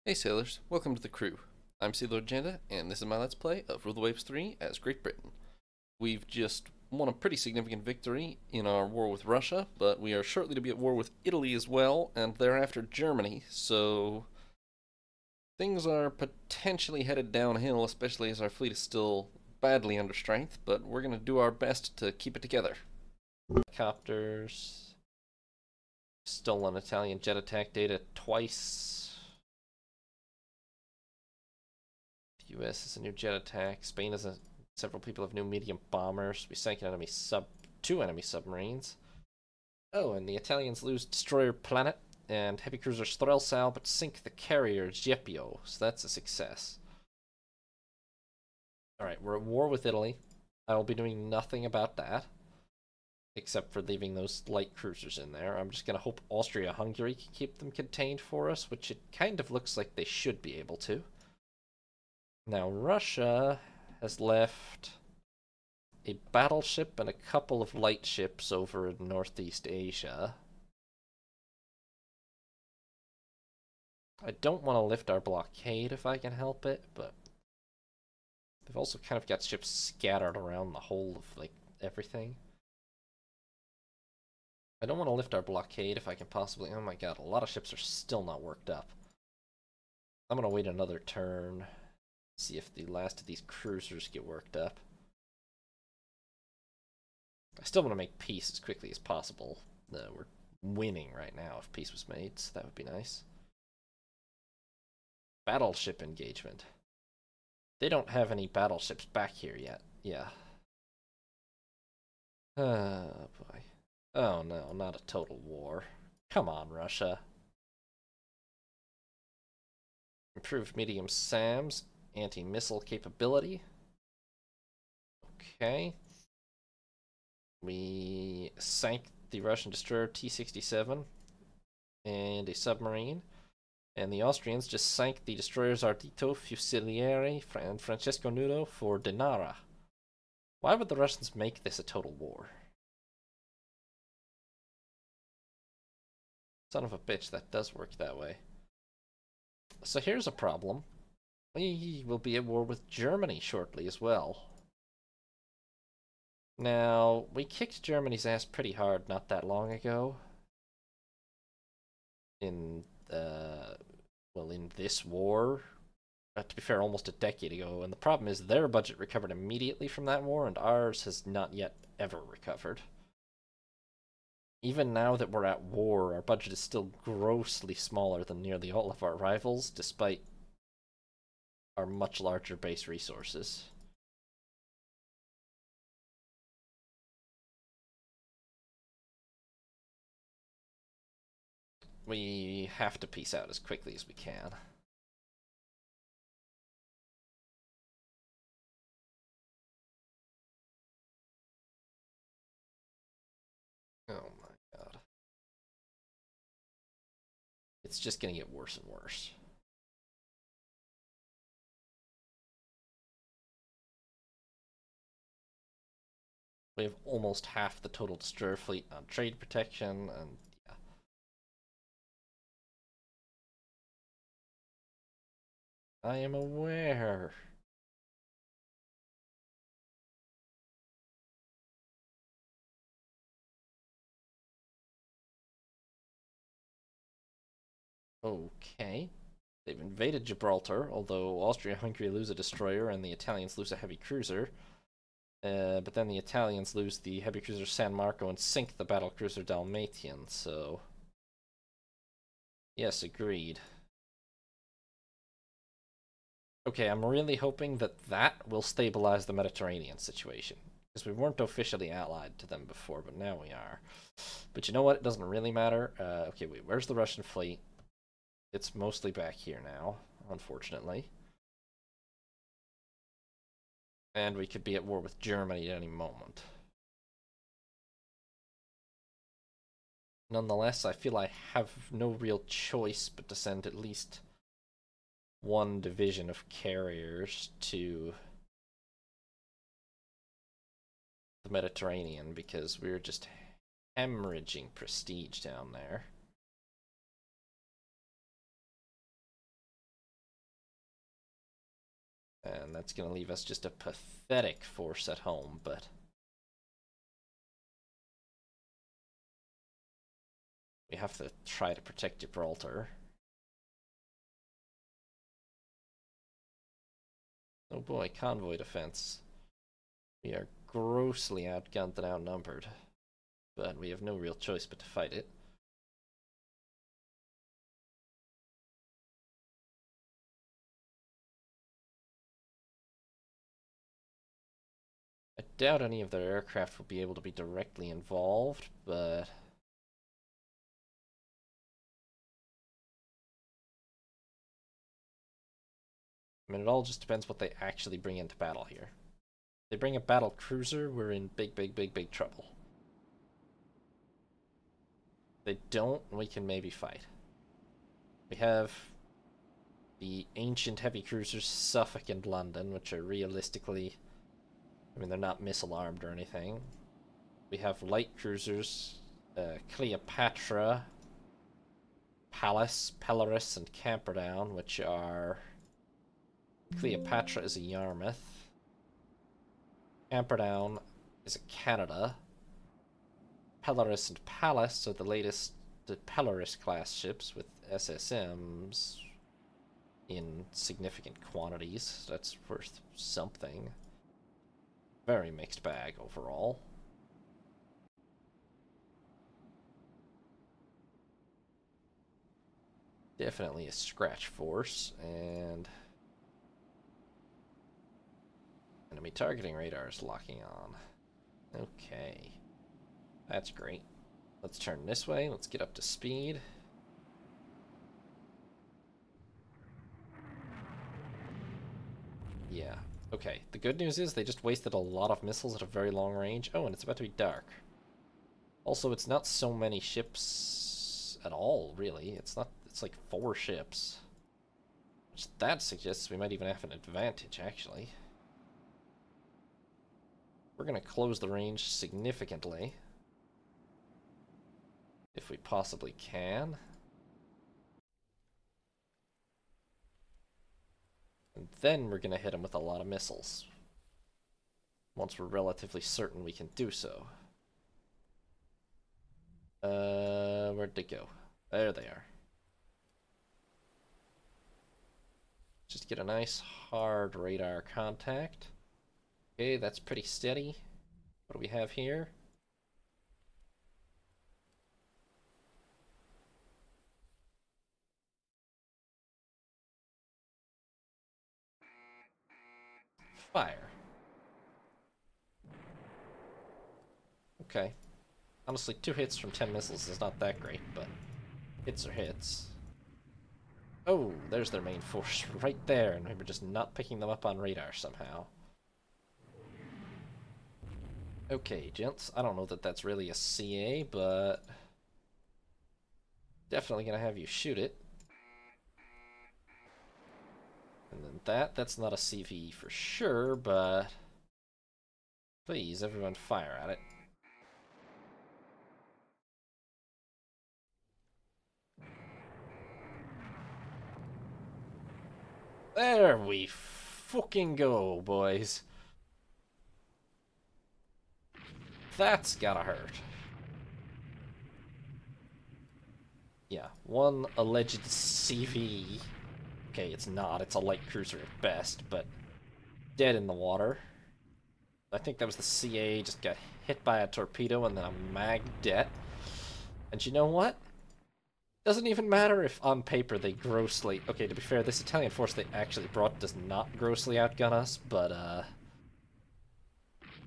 Hey sailors, welcome to the crew. I'm Sea Lord Janda, and this is my Let's Play of Rule the Waves 3 as Great Britain. We've just won a pretty significant victory in our war with Russia, but we are shortly to be at war with Italy as well, and thereafter Germany, so things are potentially headed downhill, especially as our fleet is still badly under strength, but we're going to do our best to keep it together. Helicopters. Stolen Italian jet attack data twice. U.S. is a new jet attack. Spain has several people have new medium bombers. We sank two enemy submarines. Oh, and the Italians lose destroyer Planet and heavy cruiser Strelsau, but sink the carrier Giepio. So that's a success. All right, we're at war with Italy. I will be doing nothing about that, except for leaving those light cruisers in there. I'm just gonna hope Austria-Hungary can keep them contained for us, which it kind of looks like they should be able to. Now, Russia has left a battleship and a couple of light ships over in Northeast Asia. I don't want to lift our blockade if I can help it, but they've also kind of got ships scattered around the whole of, like, everything. I don't want to lift our blockade if I can possibly... Oh my god, a lot of ships are still not worked up. I'm going to wait another turn, see if the last of these cruisers get worked up. I still want to make peace as quickly as possible. We're winning right now if peace was made, so that would be nice. Battleship engagement. They don't have any battleships back here yet. Yeah. Oh, boy. Oh, no, not a total war. Come on, Russia. Improved medium SAMs. Anti-missile capability. Okay. We sank the Russian destroyer T-67 and a submarine. And the Austrians just sank the destroyers Ardito, Fusiliere, and Francesco Nudo for Dinara. Why would the Russians make this a total war? Son of a bitch, that does work that way. So here's a problem. We will be at war with Germany shortly as well. Now, we kicked Germany's ass pretty hard not that long ago. In, in this war. To be fair, almost a decade ago. And the problem is their budget recovered immediately from that war, and ours has not yet ever recovered. Even now that we're at war, our budget is still grossly smaller than nearly all of our rivals, despite our much larger base resources. We have to peace out as quickly as we can. Oh my god. It's just gonna get worse and worse. We have almost half the total destroyer fleet on trade protection, and yeah. I am aware. Okay. They've invaded Gibraltar, although Austria-Hungary lose a destroyer and the Italians lose a heavy cruiser. But then the Italians lose the heavy cruiser San Marco and sink the battle cruiser Dalmatian, so... Yes, agreed. Okay, I'm really hoping that that will stabilize the Mediterranean situation. Because we weren't officially allied to them before, but now we are. But you know what? It doesn't really matter. Okay, wait, where's the Russian fleet? It's mostly back here now, unfortunately. And we could be at war with Germany at any moment. Nonetheless, I feel I have no real choice but to send at least one division of carriers to the Mediterranean because we're just hemorrhaging prestige down there. And that's going to leave us just a pathetic force at home, but we have to try to protect Gibraltar. Oh boy, convoy defense. We are grossly outgunned and outnumbered, but we have no real choice but to fight it. I doubt any of their aircraft will be able to be directly involved, but I mean, it all just depends what they actually bring into battle here. If they bring a battle cruiser, we're in big trouble. If they don't, we can maybe fight. We have the ancient heavy cruisers Suffolk and London, which are realistically, I mean, they're not missile armed or anything. We have light cruisers, Cleopatra, Pallas, Pelorus, and Camperdown, which are... Cleopatra is a Yarmouth. Camperdown is a Canada. Pelorus and Pallas are the latest Pelorus class ships with SSMs in significant quantities. That's worth something. Very mixed bag overall. Definitely a scratch force, and enemy targeting radar is locking on. Okay. That's great. Let's turn this way. Let's get up to speed. Yeah. Okay. The good news is they just wasted a lot of missiles at a very long range. Oh, and it's about to be dark. Also, it's not so many ships at all, really. It's like 4 ships. Which that suggests we might even have an advantage, actually. We're going to close the range significantly. If we possibly can. And then we're going to hit them with a lot of missiles. Once we're relatively certain we can do so. Where'd they go? There they are. Just get a nice hard radar contact. Okay, that's pretty steady. What do we have here? Fire. Okay. Honestly, 2 hits from 10 missiles is not that great, but hits are hits. Oh, there's their main force right there, and we were just not picking them up on radar somehow. Okay, gents, I don't know that that's really a CA, but definitely gonna have you shoot it. And then that's not a CVE for sure, but please, everyone fire at it. There we fucking go, boys. That's gotta hurt. Yeah, 1 alleged CV. Okay, it's not. It's a light cruiser at best, but dead in the water. I think that was the CA, just got hit by a torpedo and then a mag det. And you know what? Doesn't even matter if on paper they grossly... Okay, to be fair, this Italian force they actually brought does not grossly outgun us, but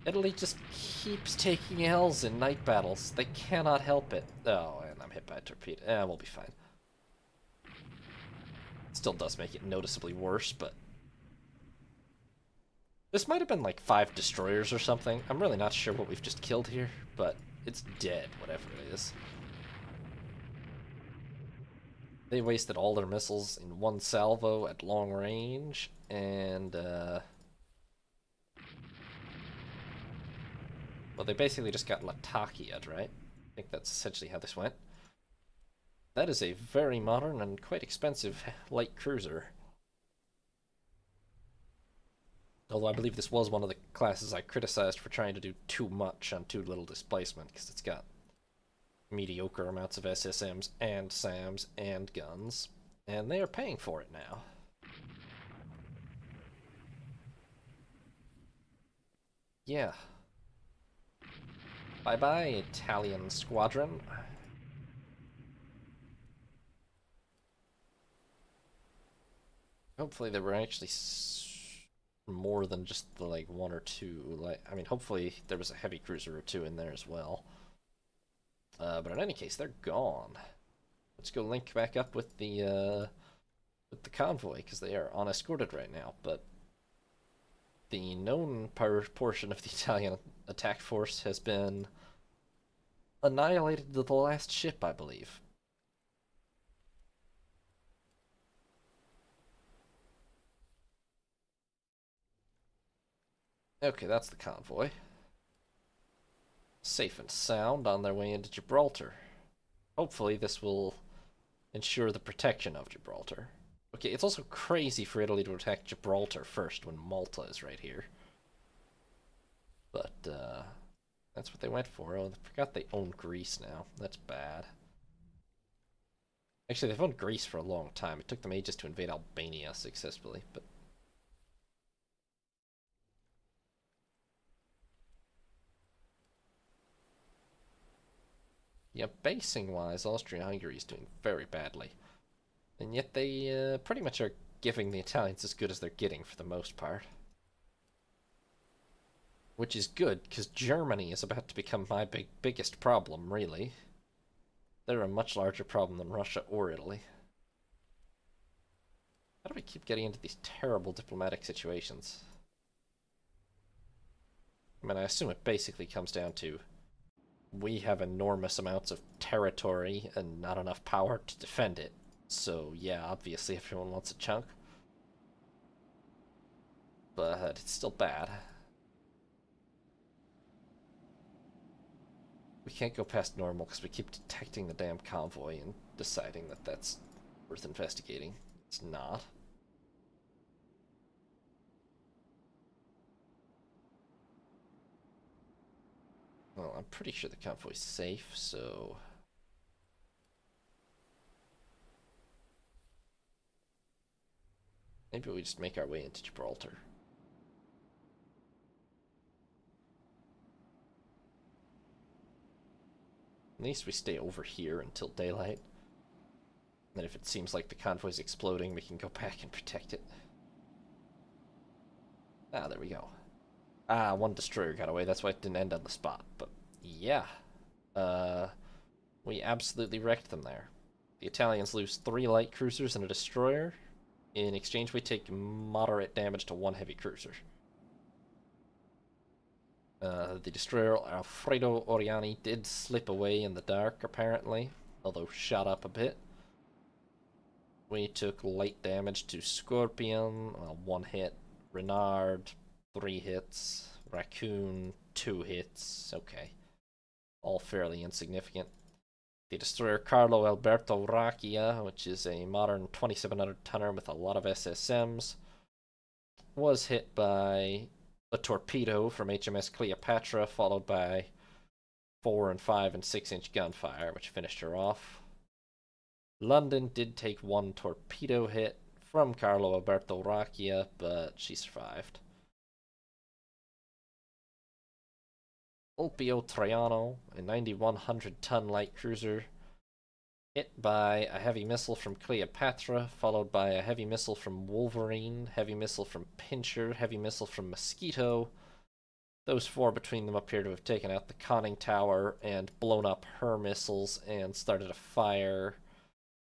Italy just keeps taking L's in night battles. They cannot help it. Oh, and I'm hit by a torpedo. We'll be fine. Still does make it noticeably worse, but... This might have been like 5 destroyers or something. I'm really not sure what we've just killed here, but it's dead, whatever it is. They wasted all their missiles in 1 salvo at long range, and well, they basically just got Latakia'd, right? I think that's essentially how this went. That is a very modern and quite expensive light cruiser. Although I believe this was one of the classes I criticized for trying to do too much on too little displacement, because it's got mediocre amounts of SSMs and SAMs and guns, and they are paying for it now. Yeah. Bye-bye, Italian squadron. Hopefully there were actually more than just the, like, one or two. Like, I mean, hopefully there was a heavy cruiser or two in there as well. But in any case, they're gone. Let's go link back up with the convoy, because they are unescorted right now. But the known portion of the Italian attack force has been annihilated to the last ship, I believe. Okay, that's the convoy. Safe and sound on their way into Gibraltar. Hopefully this will ensure the protection of Gibraltar. Okay, it's also crazy for Italy to attack Gibraltar first when Malta is right here. But, that's what they went for. Oh, I forgot they own Greece now. That's bad. Actually, they've owned Greece for a long time. It took them ages to invade Albania successfully, but... yeah, basing-wise, Austria-Hungary is doing very badly. And yet they pretty much are giving the Italians as good as they're getting for the most part. Which is good, because Germany is about to become my biggest problem, really. They're a much larger problem than Russia or Italy. How do we keep getting into these terrible diplomatic situations? I mean, I assume it basically comes down to we have enormous amounts of territory and not enough power to defend it. So, yeah, obviously everyone wants a chunk. But it's still bad. We can't go past normal because we keep detecting the damn convoy and deciding that that's worth investigating. It's not. Well, I'm pretty sure the convoy's safe, so... maybe we just make our way into Gibraltar. At least we stay over here until daylight. Then if it seems like the convoy's exploding, we can go back and protect it. Ah, there we go. Ah, one destroyer got away. That's why it didn't end on the spot. But, yeah. We absolutely wrecked them there. The Italians lose 3 light cruisers and a destroyer. In exchange, we take moderate damage to 1 heavy cruiser. The destroyer Alfredo Oriani did slip away in the dark, apparently, although shot up a bit. We took light damage to Scorpion, 1 hit. Renard, 3 hits. Raccoon, 2 hits. Okay. All fairly insignificant. The destroyer Carlo Alberto Racchia, which is a modern 2700 tonner with a lot of SSMs, was hit by a torpedo from HMS Cleopatra, followed by 4 and 5 and 6 inch gunfire, which finished her off. London did take 1 torpedo hit from Carlo Alberto Racchia, but she survived. Ulpio Traiano, a 9100 ton light cruiser, hit by a heavy missile from Cleopatra, followed by a heavy missile from Wolverine, heavy missile from Pincher, heavy missile from Mosquito. Those 4 between them appear to have taken out the conning tower and blown up her missiles and started a fire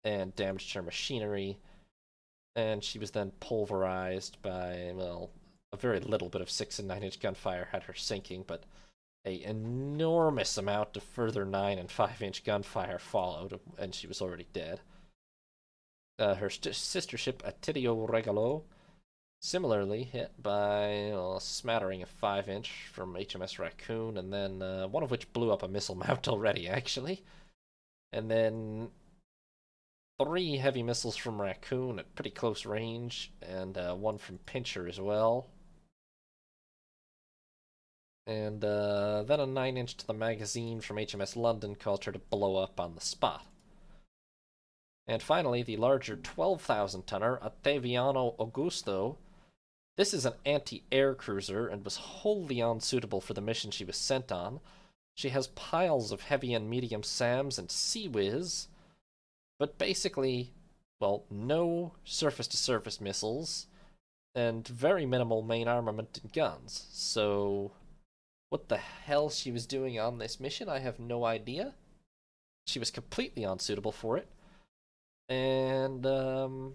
and damaged her machinery. And she was then pulverized by, well, a very little bit of 6 and 9 inch gunfire had her sinking, but an enormous amount of further 9 and 5 inch gunfire followed, and she was already dead. Her sister ship Attilio Regalo, similarly hit by a smattering of 5 inch from HMS Raccoon, and then one of which blew up a missile mount already, actually. And then 3 heavy missiles from Raccoon at pretty close range, and 1 from Pincher as well. And then a 9-inch to the magazine from HMS London caused her to blow up on the spot. And finally, the larger 12,000-tonner Ottaviano Augusto. This is an anti-air cruiser and was wholly unsuitable for the mission she was sent on. She has piles of heavy and medium SAMs and Sea-Whiz, but basically, well, no surface-to-surface missiles, and very minimal main armament and guns. So, what the hell she was doing on this mission, I have no idea. She was completely unsuitable for it. And, to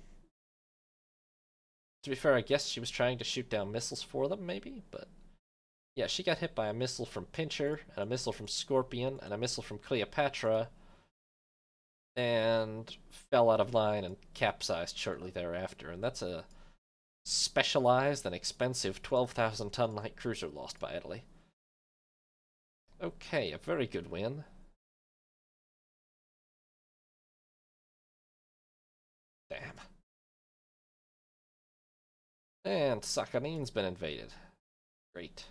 be fair, I guess she was trying to shoot down missiles for them, maybe, but yeah, she got hit by a missile from Pincher, and a missile from Scorpion, and a missile from Cleopatra, and fell out of line and capsized shortly thereafter. And that's a specialized and expensive 12,000-ton light cruiser lost by Italy. Okay, a very good win. Damn. And Sakhaline's been invaded. Great.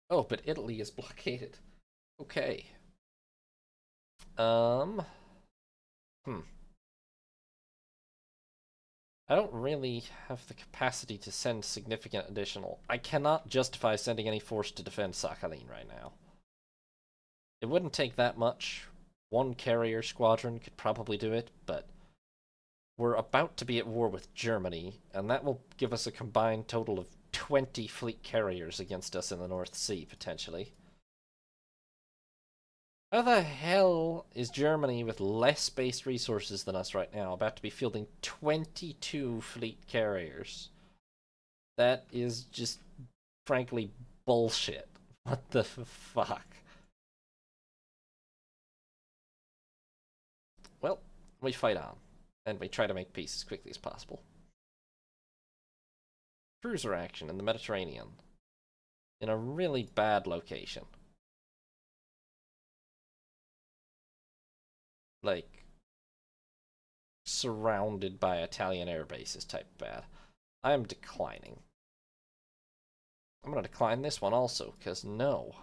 Oh, but Italy is blockaded. Okay. I don't really have the capacity to send significant additional... I cannot justify sending any force to defend Sakhalin right now. It wouldn't take that much. One carrier squadron could probably do it, but we're about to be at war with Germany, and that will give us a combined total of 20 fleet carriers against us in the North Sea, potentially. How the hell is Germany, with less base resources than us right now, about to be fielding 22 fleet carriers? That is just, frankly, bullshit. What the fuck? Well, we fight on, and we try to make peace as quickly as possible. Cruiser action in the Mediterranean, in a really bad location. Like, surrounded by Italian air bases type bad. I am declining. I'm gonna decline this one also, because no.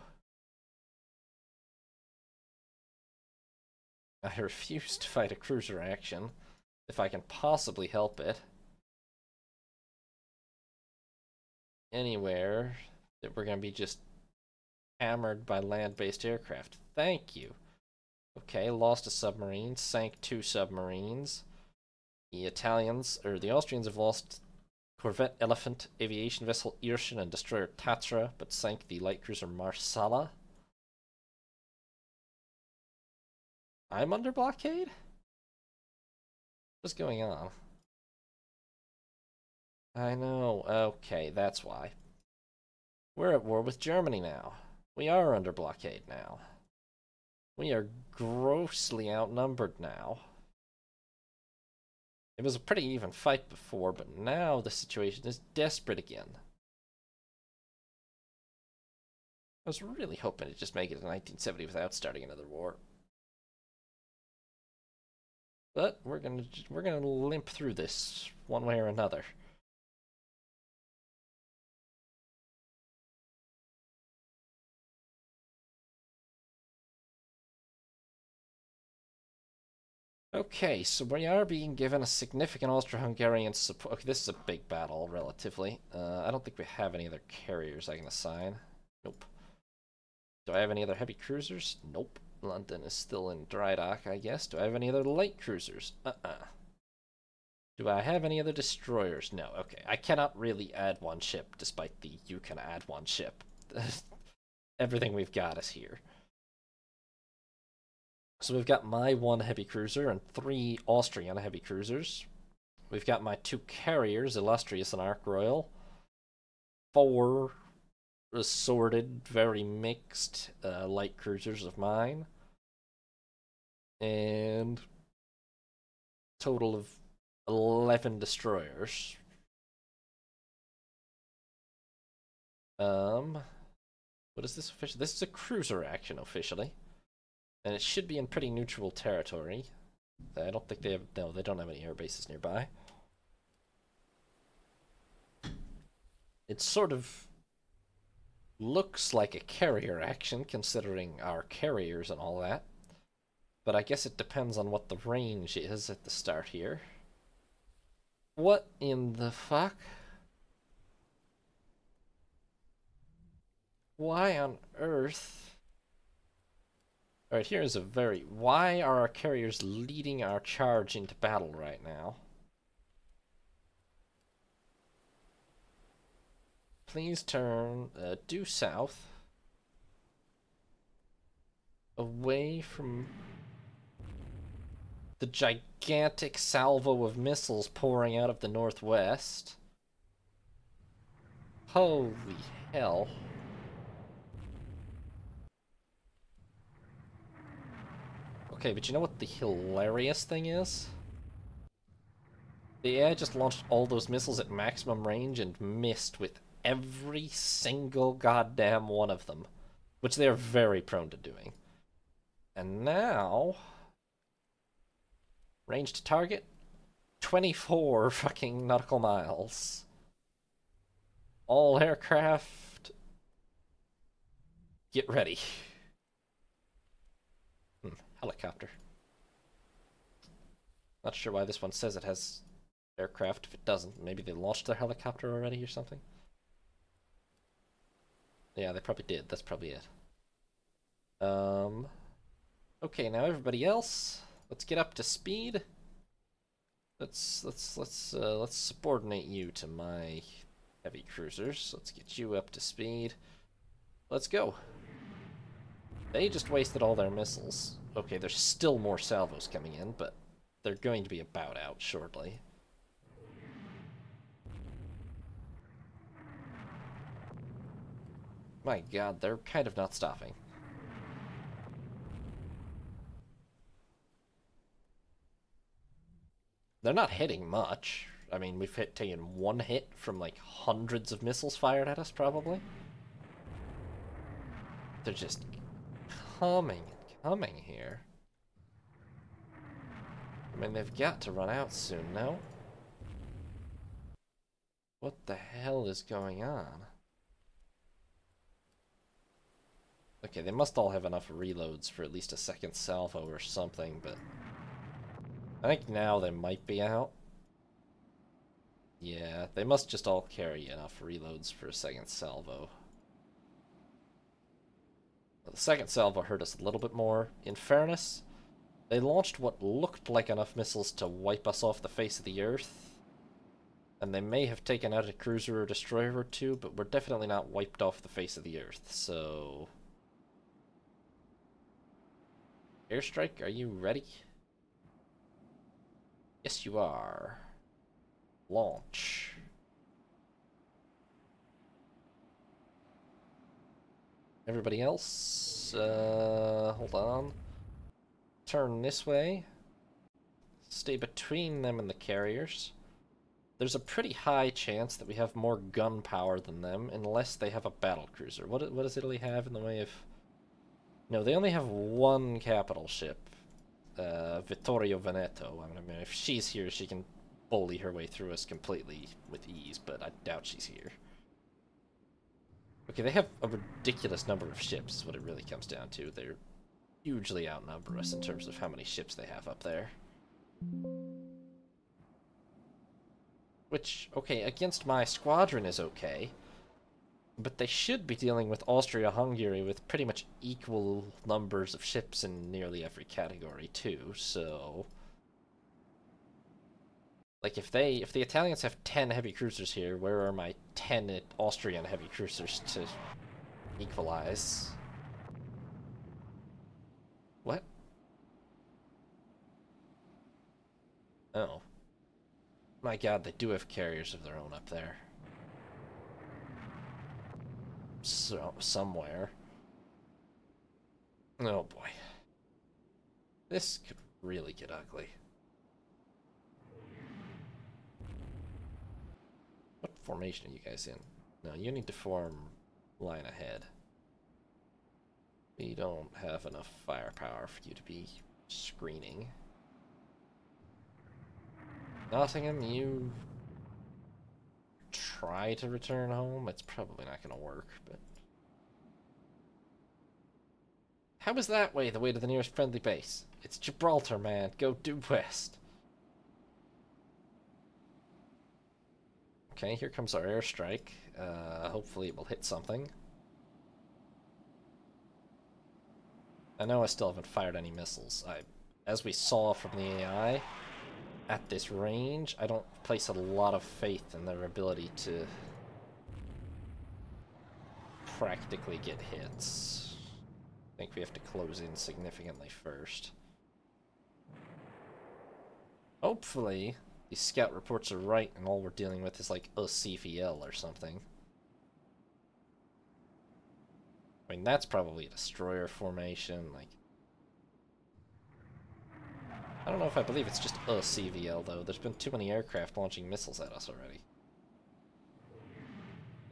I refuse to fight a cruiser action if I can possibly help it. Anywhere that we're gonna be just hammered by land-based aircraft. Thank you. Okay, lost a submarine, sank 2 submarines. The Italians, or the Austrians, have lost corvette Elephant, aviation vessel Irschen, and destroyer Tatra, but sank the light cruiser Marsala. I'm under blockade? What's going on? I know, okay, that's why. We're at war with Germany now. We are under blockade now. We are grossly outnumbered now. It was a pretty even fight before, but now the situation is desperate again. I was really hoping to just make it to 1970 without starting another war. But we're gonna limp through this one way or another. Okay, so we are being given a significant Austro-Hungarian support. Okay, this is a big battle, relatively. I don't think we have any other carriers I can assign. Nope. Do I have any other heavy cruisers? Nope. London is still in dry dock, I guess. Do I have any other light cruisers? Do I have any other destroyers? No. Okay, I cannot really add one ship, despite the you can add one ship. Everything we've got is here. So we've got my 1 heavy cruiser and 3 Austrian heavy cruisers. We've got my 2 carriers, Illustrious and Ark Royal. 4 assorted, very mixed light cruisers of mine. And total of 11 destroyers. What is this officially? This is a cruiser action officially. And it should be in pretty neutral territory. I don't think they have... No, they don't have any air bases nearby. It sort of looks like a carrier action, considering our carriers and all that. But I guess it depends on what the range is at the start here. What in the fuck? Why on earth? Alright, here's a very... Why are our carriers leading our charge into battle right now? Please turn due south. Away from the gigantic salvo of missiles pouring out of the northwest. Holy hell. Okay, but you know what the hilarious thing is? The AI just launched all those missiles at maximum range and missed with every single goddamn one of them. Which they're very prone to doing. And now... range to target? 24 fucking nautical miles. All aircraft... get ready. Helicopter. Not sure why this one says it has aircraft if it doesn't. Maybe they launched their helicopter already or something? Yeah, they probably did. That's probably it. Okay, now everybody else, let's get up to speed. Let's subordinate you to my heavy cruisers. Let's get you up to speed. Let's go. They just wasted all their missiles. Okay, there's still more salvos coming in, but they're going to be about out shortly. My god, they're kind of not stopping. They're not hitting much. I mean, we've taken one hit from like hundreds of missiles fired at us, probably. They're just coming and coming here. I mean, they've got to run out soon, no? What the hell is going on? Okay, they must all have enough reloads for at least a second salvo or something, but... I think now they might be out. Yeah, they must just all carry enough reloads for a second salvo. The second salvo hurt us a little bit more. In fairness, they launched what looked like enough missiles to wipe us off the face of the earth. And they may have taken out a cruiser or destroyer or two, but we're definitely not wiped off the face of the earth, so... Airstrike, are you ready? Yes, you are. Launch. Everybody else, hold on. Turn this way. Stay between them and the carriers. There's a pretty high chance that we have more gun power than them, unless they have a battle cruiser. What does Italy have in the way of... No, they only have one capital ship. Vittorio Veneto. I mean, if she's here, she can bully her way through us completely with ease, but I doubt she's here. Okay, they have a ridiculous number of ships, is what it really comes down to. They're hugely outnumber us in terms of how many ships they have up there. Which, okay, against my squadron is okay. But they should be dealing with Austria-Hungary with pretty much equal numbers of ships in nearly every category, too, so... Like, if the Italians have 10 heavy cruisers here, where are my 10 Austrian heavy cruisers to equalize? What? Oh. My god, they do have carriers of their own up there. So, somewhere. Oh boy. This could really get ugly. What formation are you guys in? No, you need to form line ahead. We don't have enough firepower for you to be screening. Nottingham, you try to return home. It's probably not going to work, but... How is that way the way to the nearest friendly base? It's Gibraltar, man. Go due west. Okay, here comes our airstrike. Hopefully it will hit something. I know I still haven't fired any missiles. As we saw from the AI, at this range, I don't place a lot of faith in their ability to practically get hits. I think we have to close in significantly first. Hopefully, these scout reports are right and all we're dealing with is like a CVL or something. I mean, that's probably a destroyer formation, like... I don't know if I believe it's just a CVL, though. There's been too many aircraft launching missiles at us already.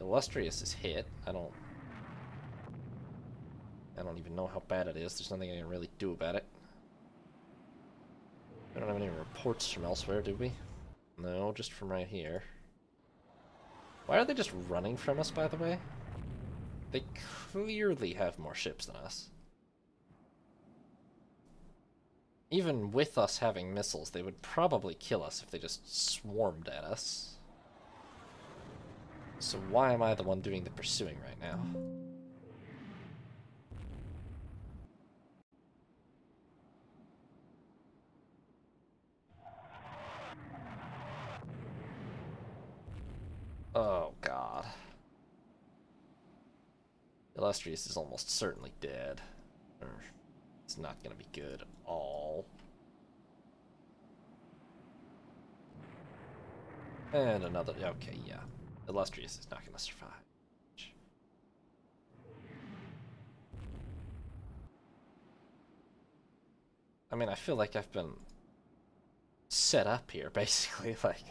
Illustrious is hit. I don't even know how bad it is. There's nothing I can really do about it. We don't have any reports from elsewhere, do we? No, just from right here. Why are they just running from us, by the way? They clearly have more ships than us. Even with us having missiles, they would probably kill us if they just swarmed at us. So why am I the one doing the pursuing right now? Oh, God. Illustrious is almost certainly dead. It's not going to be good at all. And another... Okay, yeah. Illustrious is not going to survive. I mean, I feel like I've been set up here, basically. Like,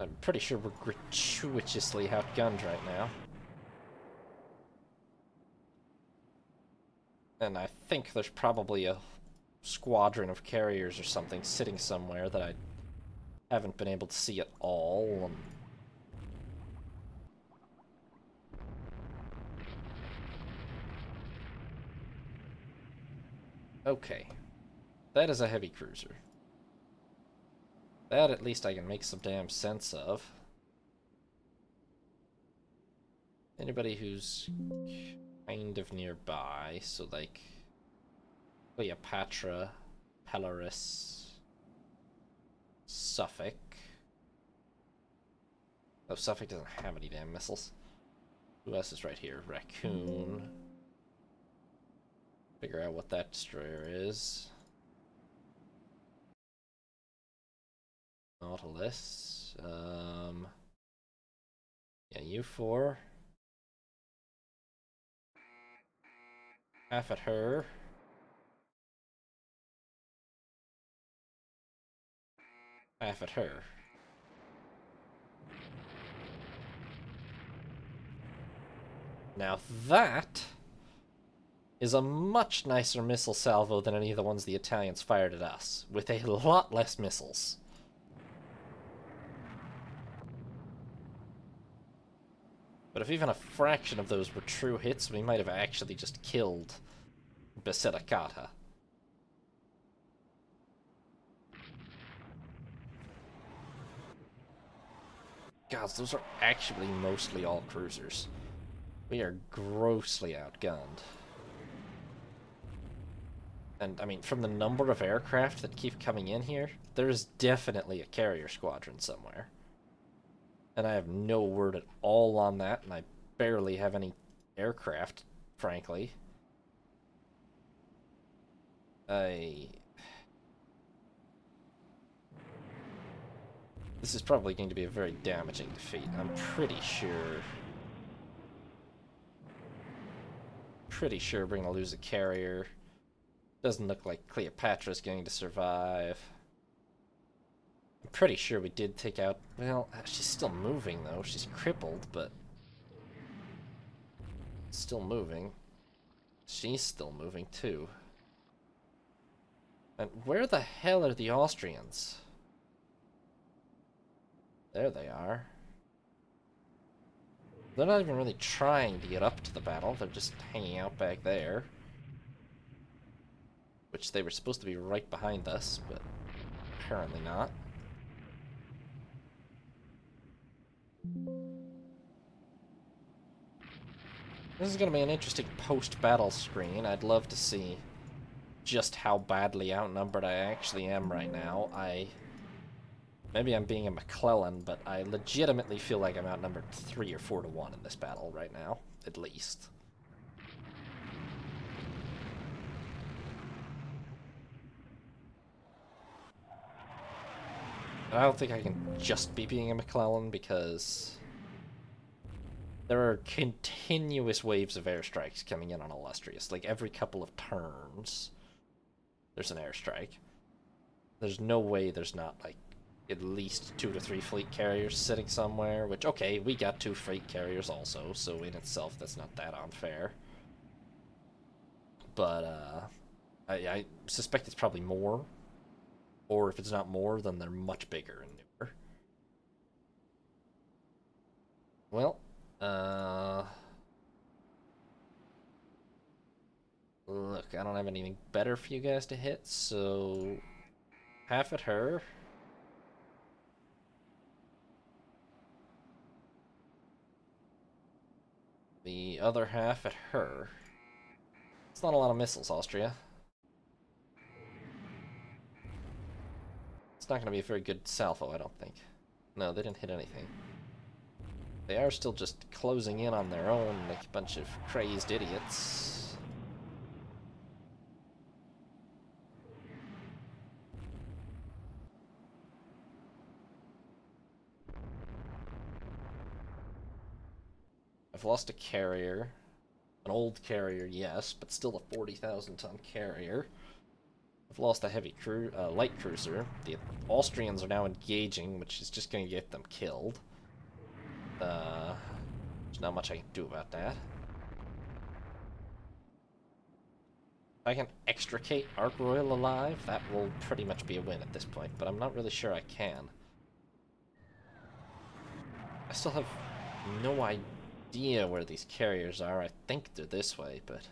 I'm pretty sure we're gratuitously outgunned right now. And I think there's probably a squadron of carriers or something sitting somewhere that I haven't been able to see at all. Okay. That is a heavy cruiser. That at least I can make some damn sense of. Anybody who's kind of nearby, so like Cleopatra, Polaris, Suffolk. Oh, Suffolk doesn't have any damn missiles. Who else is right here? Raccoon. Figure out what that destroyer is. Nautilus. Yeah, U4. Half at her. Half at her. Now that is a much nicer missile salvo than any of the ones the Italians fired at us, with a lot less missiles. But if even a fraction of those were true hits, we might have actually just killed Basilicata. God, those are actually mostly all cruisers. We are grossly outgunned. And, I mean, from the number of aircraft that keep coming in here, there is definitely a carrier squadron somewhere. And I have no word at all on that, and I barely have any aircraft, frankly. This is probably going to be a very damaging defeat. I'm pretty sure we're going to lose a carrier. Doesn't look like Cleopatra's going to survive. I'm pretty sure we did take out... Well, she's still moving, though. She's crippled, but... still moving. She's still moving, too. And where the hell are the Austrians? There they are. They're not even really trying to get up to the battle, they're just hanging out back there. Which they were supposed to be right behind us, but apparently not. This is going to be an interesting post-battle screen. I'd love to see just how badly outnumbered I actually am right now. Maybe I'm being a McClellan, but I legitimately feel like I'm outnumbered 3 or 4 to 1 in this battle right now, at least. And I don't think I can just be being a McClellan, because there are continuous waves of airstrikes coming in on Illustrious. Like, every couple of turns, there's an airstrike. There's no way there's not, like, at least 2 to 3 fleet carriers sitting somewhere, which, okay, we got 2 freight carriers also, so in itself that's not that unfair. But, I suspect it's probably more, or if it's not more, then they're much bigger and newer. Well, look, I don't have anything better for you guys to hit, so half at her. The other half at her. It's not a lot of missiles, Austria. It's not going to be a very good salvo, I don't think. No, they didn't hit anything. They are still just closing in on their own like a bunch of crazed idiots. I've lost a carrier. An old carrier, yes, but still a 40,000-ton carrier. I've lost a heavy light cruiser. The Austrians are now engaging, which is just going to get them killed. There's not much I can do about that. If I can extricate Ark Royal alive, that will pretty much be a win at this point, but I'm not really sure I can. I still have no idea where these carriers are. I think they're this way, but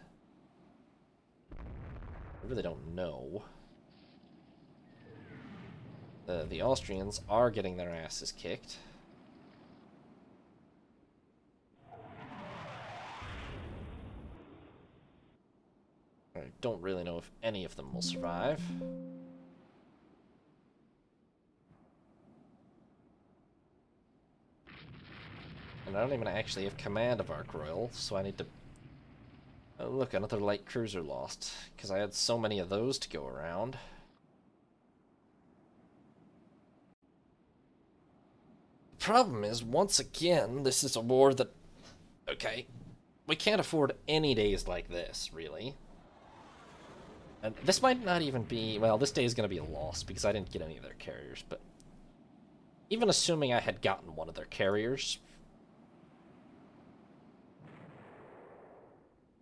I really don't know. The Austrians are getting their asses kicked. I don't really know if any of them will survive. And I don't even actually have command of Ark Royal, so I need to... Oh, look, another light cruiser lost, because I had so many of those to go around. The problem is, once again, this is a war that... Okay, we can't afford any days like this, really. And this might not even be... Well, this day is going to be a loss, because I didn't get any of their carriers, but... Even assuming I had gotten one of their carriers...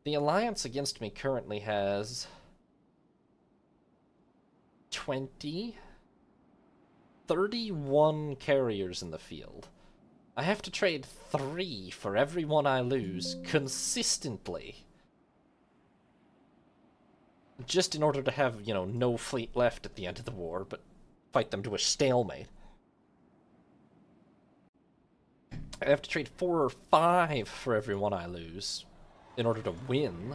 The alliance against me currently has 31 carriers in the field. I have to trade 3 for every one I lose consistently. Just in order to have, you know, no fleet left at the end of the war, but fight them to a stalemate. I have to trade 4 or 5 for every one I lose in order to win.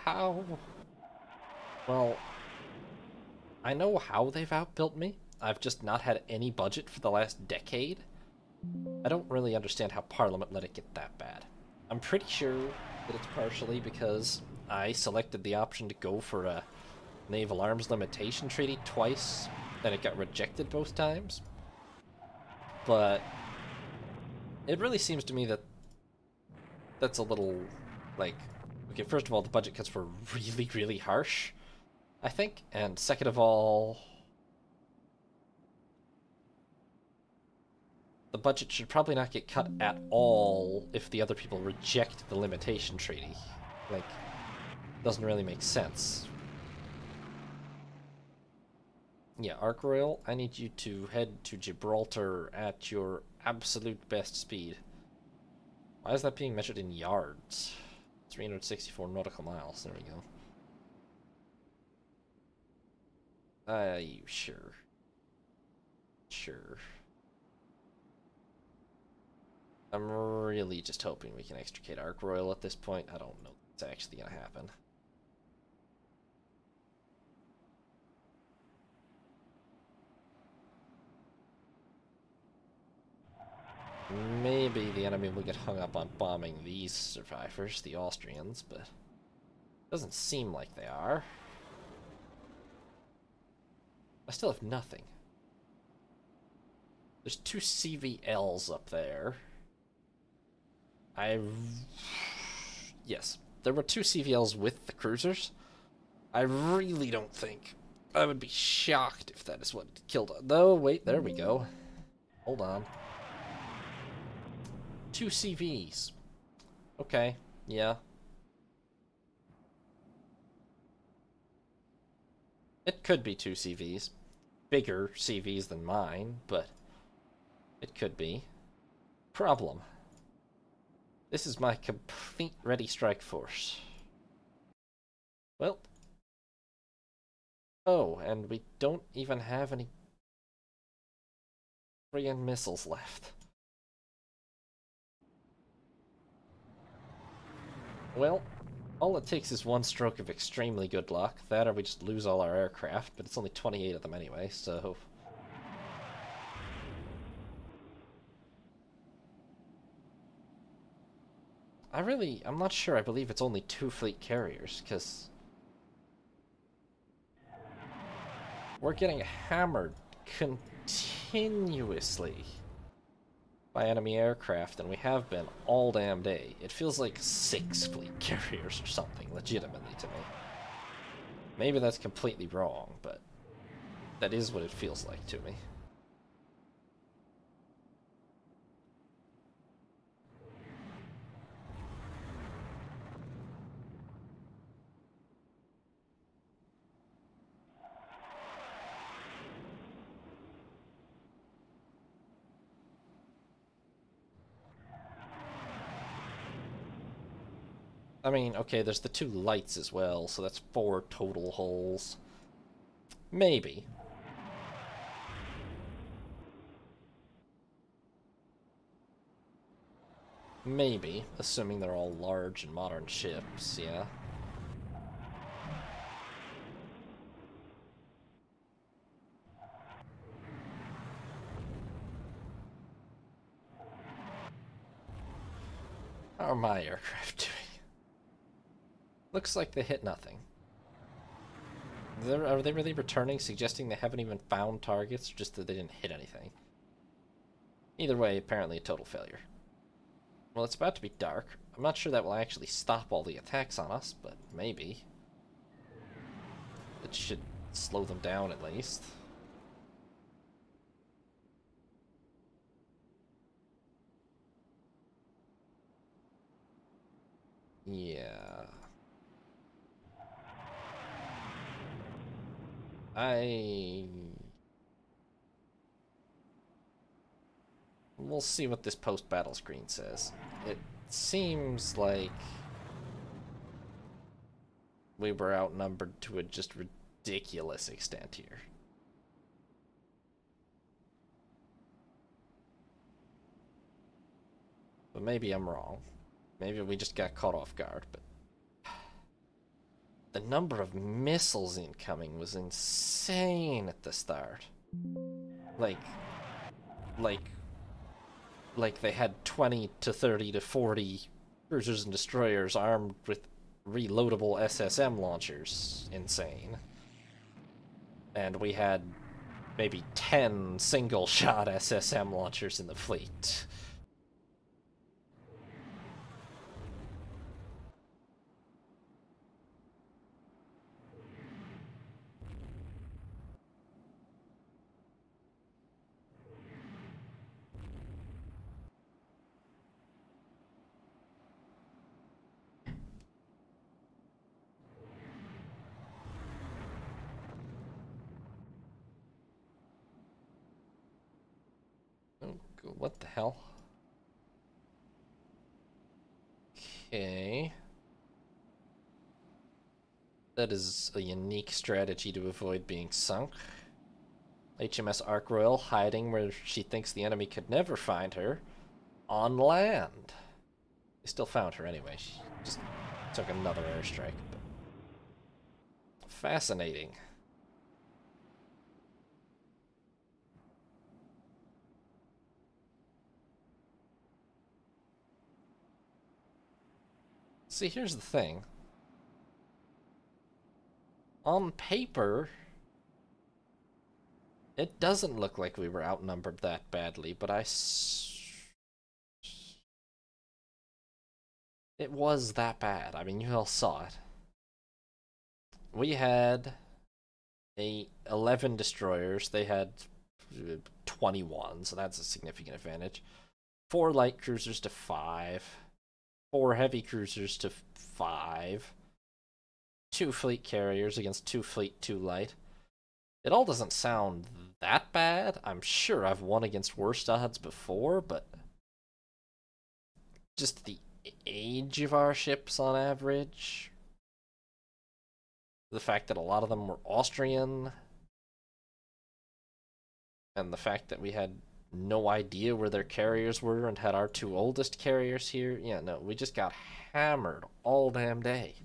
How? Well, I know how they've outbuilt me. I've just not had any budget for the last decade. I don't really understand how Parliament let it get that bad. I'm pretty sure that it's partially because I selected the option to go for a naval arms limitation treaty twice, and it got rejected both times. But it really seems to me that that's a little, like, okay, first of all, the budget cuts were really, really harsh, I think, and second of all, the budget should probably not get cut at all if the other people reject the limitation treaty. Like, doesn't really make sense. Yeah, Arc Royal, I need you to head to Gibraltar at your absolute best speed. Why is that being measured in yards? 364 nautical miles. There we go. You sure? Sure. I'm really just hoping we can extricate Arc Royal at this point. I don't know if it's actually gonna happen. Maybe the enemy will get hung up on bombing these survivors, the Austrians, but it doesn't seem like they are. I still have nothing. There's 2 CVLs up there. Yes, there were 2 CVLs with the cruisers. I really don't think... I would be shocked if that is what killed it. Though, wait, there we go. Hold on. 2 CVs. Okay, yeah. It could be 2 CVs. Bigger CVs than mine, but it could be. Problem. This is my complete ready strike force. Well. Oh, and we don't even have any friggin' missiles left. Well, all it takes is one stroke of extremely good luck. That or we just lose all our aircraft, but it's only 28 of them anyway, so... I'm not sure. I believe it's only 2 fleet carriers, because... we're getting hammered continuously by enemy aircraft, and we have been all damn day. It feels like 6 fleet carriers or something, legitimately, to me. Maybe that's completely wrong, but that is what it feels like to me. I mean, okay, there's the 2 lights as well, so that's 4 total holes. Maybe. Maybe, assuming they're all large and modern ships, yeah. How are my aircraft doing? Looks like they hit nothing. Are they really returning, suggesting they haven't even found targets, or just that they didn't hit anything? Either way, apparently a total failure. Well, it's about to be dark. I'm not sure that will actually stop all the attacks on us, but maybe. It should slow them down at least. Yeah. We'll see what this post-battle screen says. It seems like we were outnumbered to a just ridiculous extent here. But maybe I'm wrong. Maybe we just got caught off guard, but... the number of missiles incoming was insane at the start. Like they had 20 to 30 to 40 cruisers and destroyers armed with reloadable SSM launchers. Insane. And we had maybe 10 single-shot SSM launchers in the fleet. What the hell? Okay. That is a unique strategy to avoid being sunk. HMS Ark Royal hiding where she thinks the enemy could never find her. On land. They still found her anyway. She just took another airstrike. But fascinating. See, here's the thing. On paper, it doesn't look like we were outnumbered that badly, but it was that bad. I mean, you all saw it. We had 11 destroyers. They had 21, so that's a significant advantage. 4 light cruisers to 5. 4 heavy cruisers to 5. 2 fleet carriers against 2 fleet, 2 light. It all doesn't sound that bad. I'm sure I've won against worse odds before, but just the age of our ships on average, the fact that a lot of them were Austrian, and the fact that we had no idea where their carriers were and had our 2 oldest carriers here. Yeah, no, we just got hammered all damn day.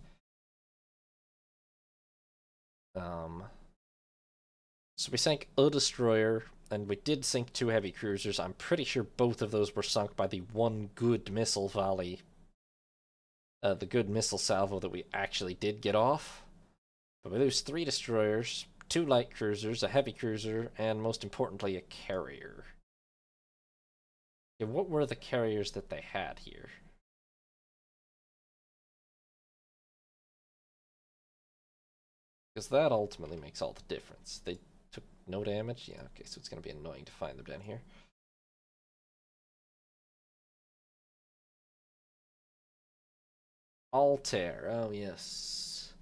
So we sank a destroyer, and we did sink 2 heavy cruisers. I'm pretty sure both of those were sunk by the one good missile volley. The good missile salvo that we actually did get off. But we lose 3 destroyers, 2 light cruisers, a heavy cruiser, and most importantly, a carrier. Yeah, what were the carriers that they had here? Because that ultimately makes all the difference. They took no damage? Yeah, okay, so it's going to be annoying to find them down here. Altair, oh yes.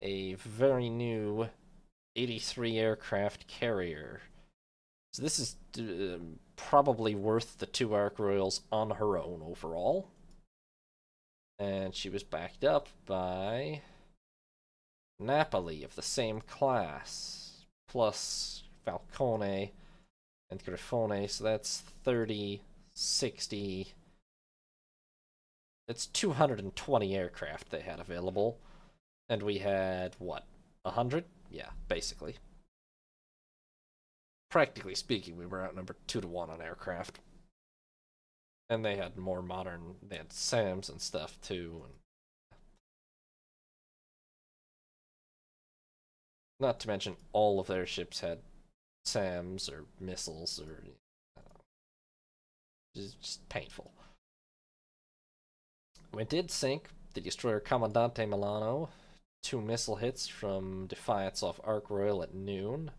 A very new 83 aircraft carrier. So this is probably worth the 2 Ark Royals on her own overall. And she was backed up by Napoli of the same class, plus Falcone and Grifone, so that's 30, 60. It's 220 aircraft they had available. And we had, what, 100? Yeah, basically. Practically speaking, we were outnumbered 2-1 on aircraft. And they had more modern, they had SAMs and stuff too. And not to mention all of their ships had SAMs or missiles or just painful. We did sink the destroyer Commandante Milano. 2 missile hits from Defiance off Ark Royal at noon.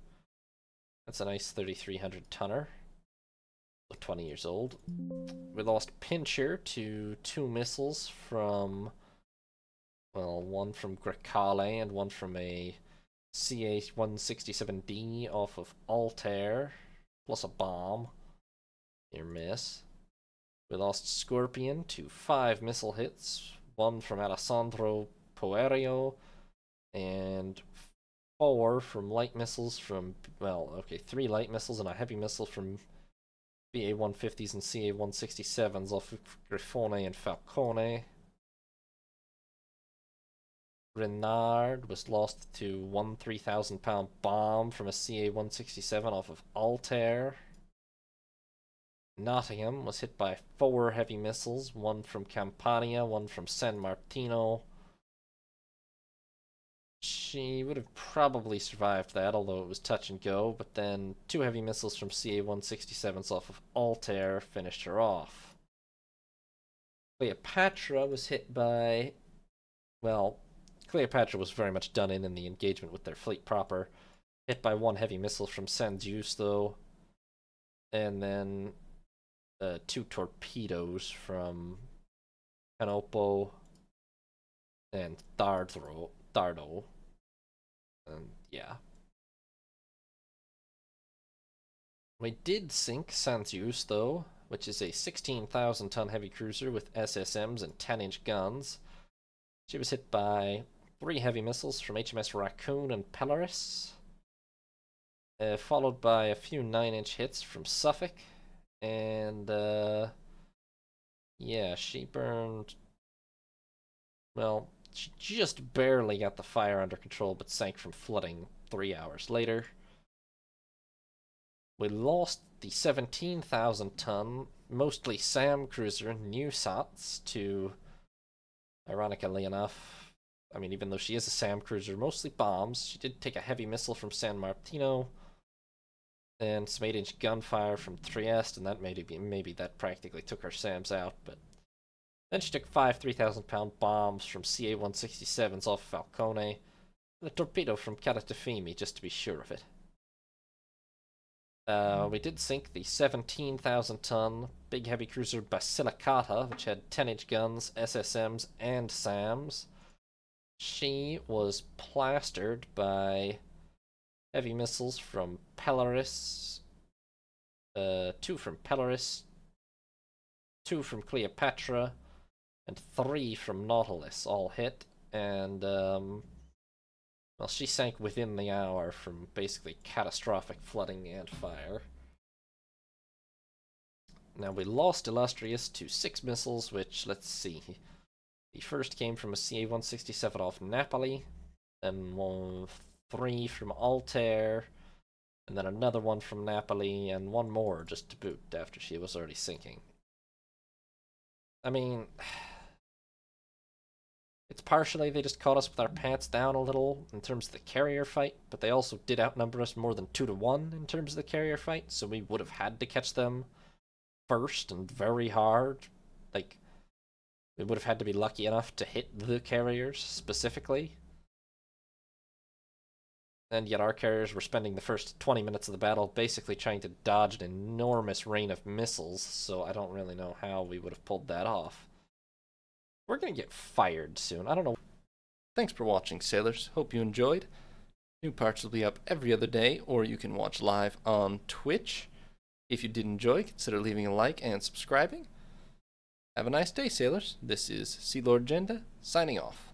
That's a nice 3,300 tonner. 20 years old. We lost Pincher to 2 missiles from, well, one from Grecale and one from a CA-167D off of Altair, plus a bomb. Near miss. We lost Scorpion to 5 missile hits, one from Alessandro Poerio, and 4 from light missiles from, well, okay, 3 light missiles and a heavy missile from BA-150s and CA-167s off of Grifone and Falcone. Renard was lost to 1 3,000-pound bomb from a CA-167 off of Altair. Nottingham was hit by 4 heavy missiles, one from Campania, one from San Martino. She would have probably survived that, although it was touch and go, but then 2 heavy missiles from CA-167s off of Altair finished her off. Cleopatra was hit by, well, Cleopatra was very much done in the engagement with their fleet proper. Hit by 1 heavy missile from San Giusto, and then 2 torpedoes from Canopo and Dardo. And yeah. We did sink San Giusto which is a 16,000-ton heavy cruiser with SSMs and 10-inch guns. She was hit by 3 heavy missiles from HMS Raccoon and Polaris, followed by a few 9-inch hits from Suffolk, and yeah, she burned. Well, she just barely got the fire under control, but sank from flooding 3 hours later. We lost the 17,000-ton, mostly SAM cruiser Newsats to, ironically enough, I mean, even though she is a SAM cruiser, mostly bombs, she did take a heavy missile from San Martino, and some 8-inch gunfire from Trieste, and that maybe that practically took her SAMs out, but then she took 5 3,000-pound bombs from CA-167s off Falcone, and a torpedo from Calatafimi, just to be sure of it. We did sink the 17,000-ton big heavy cruiser Basilicata, which had 10-inch guns, SSMs, and SAMs. She was plastered by heavy missiles from Polaris, 2 from Polaris, 2 from Cleopatra, and 3 from Nautilus, all hit, and well, she sank within the hour from basically catastrophic flooding and fire. Now, we lost Illustrious to 6 missiles, which, let's see. The first came from a CA-167 off Napoli, then 3 from Altair, and then another one from Napoli, and 1 more just to boot after she was already sinking. I mean, it's partially they just caught us with our pants down a little in terms of the carrier fight, but they also did outnumber us more than 2-1 in terms of the carrier fight, so we would have had to catch them first and very hard. Like, we would have had to be lucky enough to hit the carriers specifically. And yet our carriers were spending the first 20 minutes of the battle basically trying to dodge an enormous rain of missiles, so I don't really know how we would have pulled that off. We're gonna get fired soon. I don't know. Thanks for watching, sailors. Hope you enjoyed. New parts will be up every other day, or you can watch live on Twitch. If you did enjoy, consider leaving a like and subscribing. Have a nice day, sailors. This is Sea Lord Jenda, signing off.